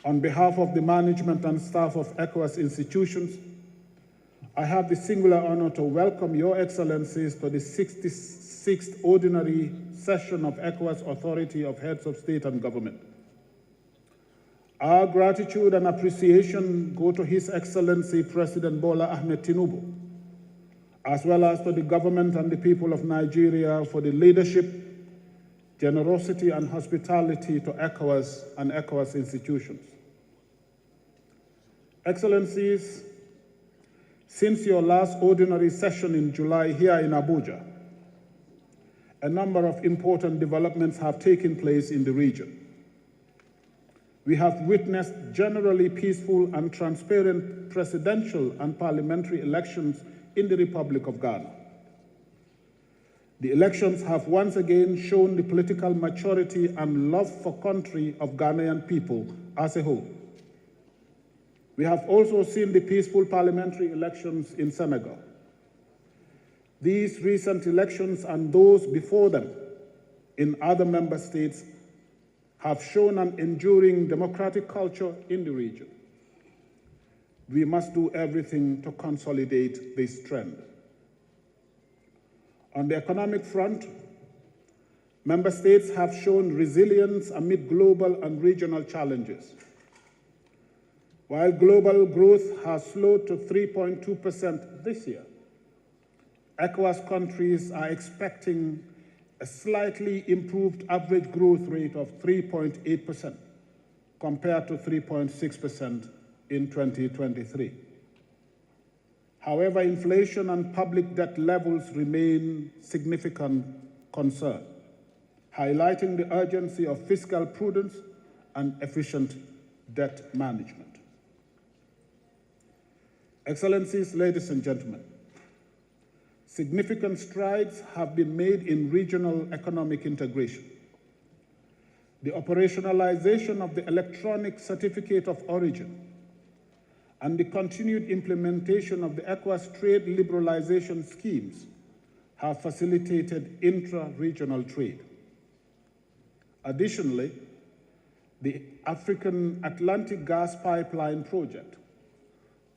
On behalf of the management and staff of ECOWAS institutions, I have the singular honor to welcome Your Excellencies to the 66th Ordinary Session of ECOWAS Authority of Heads of State and Government. Our gratitude and appreciation go to His Excellency President Bola Ahmed Tinubu, as well as to the government and the people of Nigeria for the leadership, generosity, and hospitality to ECOWAS and ECOWAS institutions. Excellencies, since your last ordinary session in July here in Abuja, a number of important developments have taken place in the region. We have witnessed generally peaceful and transparent presidential and parliamentary elections in the Republic of Ghana. The elections have once again shown the political maturity and love for country of Ghanaian people as a whole. We have also seen the peaceful parliamentary elections in Senegal. These recent elections and those before them in other member states have shown an enduring democratic culture in the region. We must do everything to consolidate this trend. On the economic front, member states have shown resilience amid global and regional challenges. While global growth has slowed to 3.2% this year, ECOWAS countries are expecting a slightly improved average growth rate of 3.8% compared to 3.6% in 2023. However, inflation and public debt levels remain significant concern, highlighting the urgency of fiscal prudence and efficient debt management. Excellencies, ladies and gentlemen, significant strides have been made in regional economic integration. The operationalization of the electronic certificate of origin and the continued implementation of the ECOWAS trade liberalization schemes have facilitated intra-regional trade. Additionally, the African Atlantic Gas Pipeline project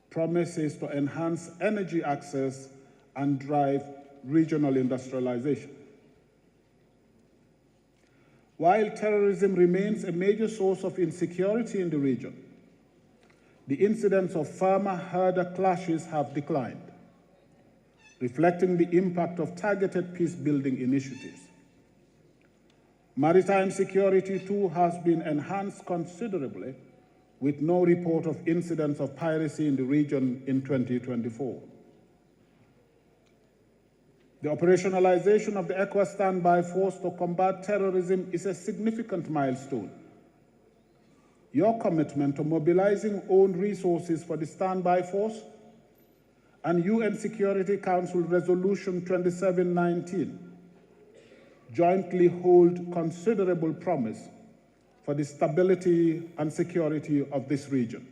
promises to enhance energy access and drive regional industrialization. While terrorism remains a major source of insecurity in the region, the incidents of farmer-herder clashes have declined, reflecting the impact of targeted peace-building initiatives. Maritime security, too, has been enhanced considerably, with no report of incidents of piracy in the region in 2024. The operationalization of the ECOWAS standby force to combat terrorism is a significant milestone. Your commitment to mobilizing own resources for the standby force and UN Security Council Resolution 2719 jointly hold considerable promise for the stability and security of this region.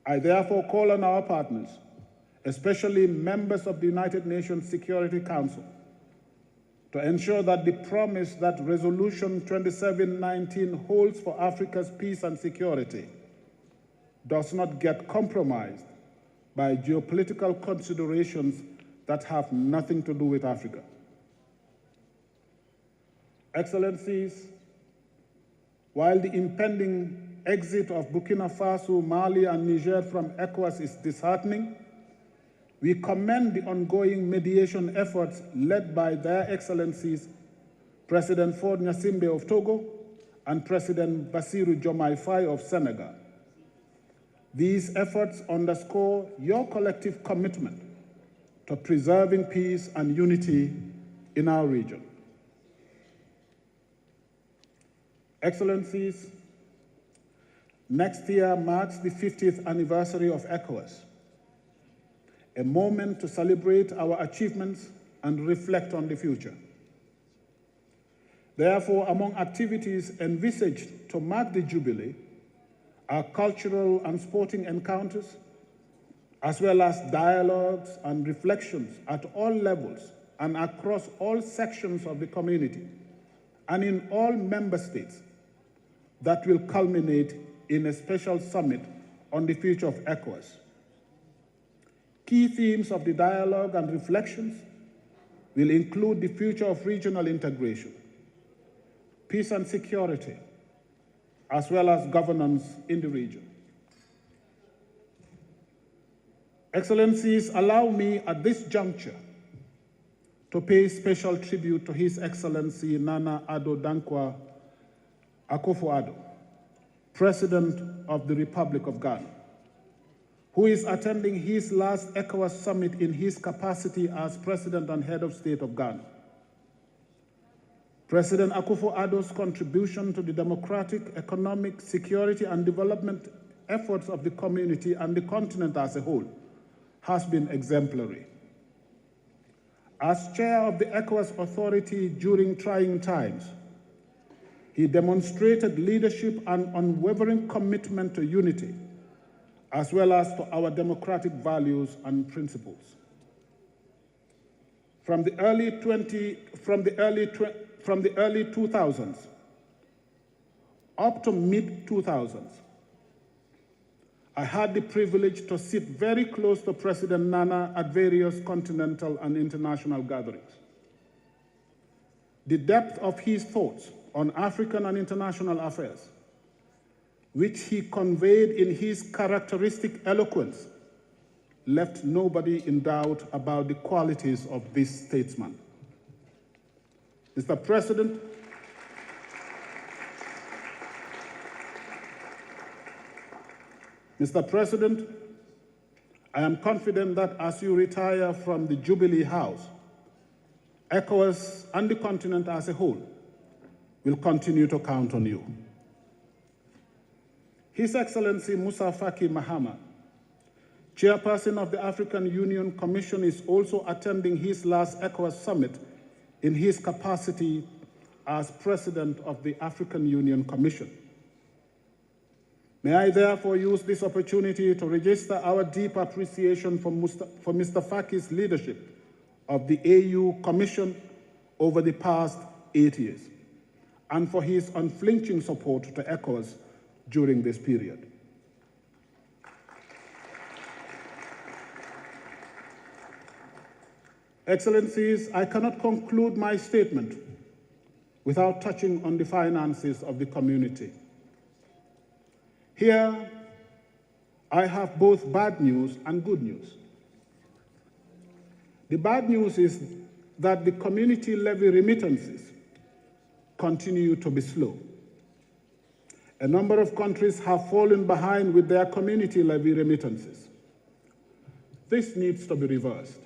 I therefore call on our partners, especially members of the United Nations Security Council, to ensure that the promise that Resolution 2719 holds for Africa's peace and security does not get compromised by geopolitical considerations that have nothing to do with Africa. Excellencies, while the impending exit of Burkina Faso, Mali, and Niger from ECOWAS is disheartening, we commend the ongoing mediation efforts led by their Excellencies President Faure Gnassingbé of Togo and President Bassirou Diomaye Faye of Senegal. These efforts underscore your collective commitment to preserving peace and unity in our region. Excellencies, next year marks the 50th anniversary of ECOWAS, a moment to celebrate our achievements and reflect on the future. Therefore, among activities envisaged to mark the Jubilee are cultural and sporting encounters, as well as dialogues and reflections at all levels and across all sections of the community and in all member states that will culminate in a special summit on the future of ECOWAS. Key themes of the dialogue and reflections will include the future of regional integration, peace and security, as well as governance in the region. Excellencies, allow me at this juncture to pay special tribute to His Excellency Nana Addo Dankwa Akufo-Addo, President of the Republic of Ghana, who is attending his last ECOWAS summit in his capacity as President and Head of State of Ghana. President Akufo-Addo's contribution to the democratic, economic, security, and development efforts of the community and the continent as a whole has been exemplary. As chair of the ECOWAS Authority during trying times, he demonstrated leadership and unwavering commitment to unity, as well as to our democratic values and principles. From the early 2000s up to mid-2000s, I had the privilege to sit very close to President Nana at various continental and international gatherings. The depth of his thoughts on African and international affairs, which he conveyed in his characteristic eloquence, left nobody in doubt about the qualities of this statesman. Mr. President, I am confident that as you retire from the Jubilee House, ECOWAS and the continent as a whole will continue to count on you. His Excellency Musa Faki Mahamat, Chairperson of the African Union Commission, is also attending his last ECOWAS summit in his capacity as President of the African Union Commission. May I therefore use this opportunity to register our deep appreciation for Mr. Faki's leadership of the AU Commission over the past 8 years, and for his unflinching support to ECOWAS during this period. Excellencies, I cannot conclude my statement without touching on the finances of the community. Here, I have both bad news and good news. The bad news is that the community levy remittances continue to be slow. A number of countries have fallen behind with their community levy remittances. This needs to be reversed.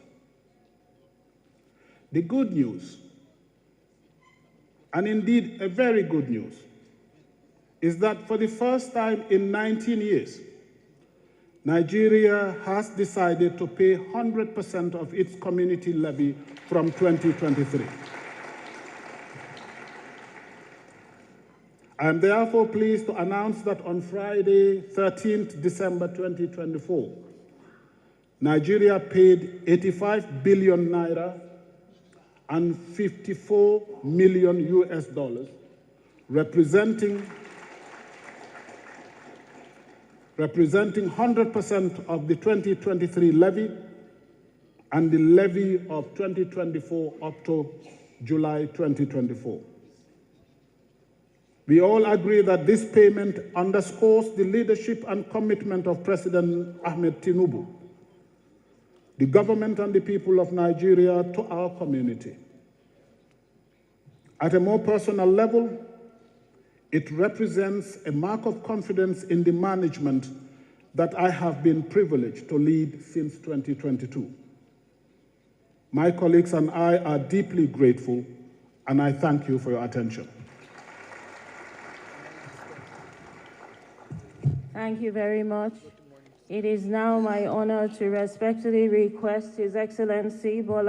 The good news, and indeed a very good news, is that for the first time in 19 years, Nigeria has decided to pay 100% of its community levy from 2023. I am therefore pleased to announce that on Friday, 13th December 2024, Nigeria paid 85 billion naira and 54 million US dollars, representing 100% of the 2023 levy and the levy of 2024 up to July 2024. We all agree that this payment underscores the leadership and commitment of President Ahmed Tinubu, the government and the people of Nigeria to our community. At a more personal level, it represents a mark of confidence in the management that I have been privileged to lead since 2022. My colleagues and I are deeply grateful, and I thank you for your attention. Thank you very much. It is now my honor to respectfully request His Excellency Bola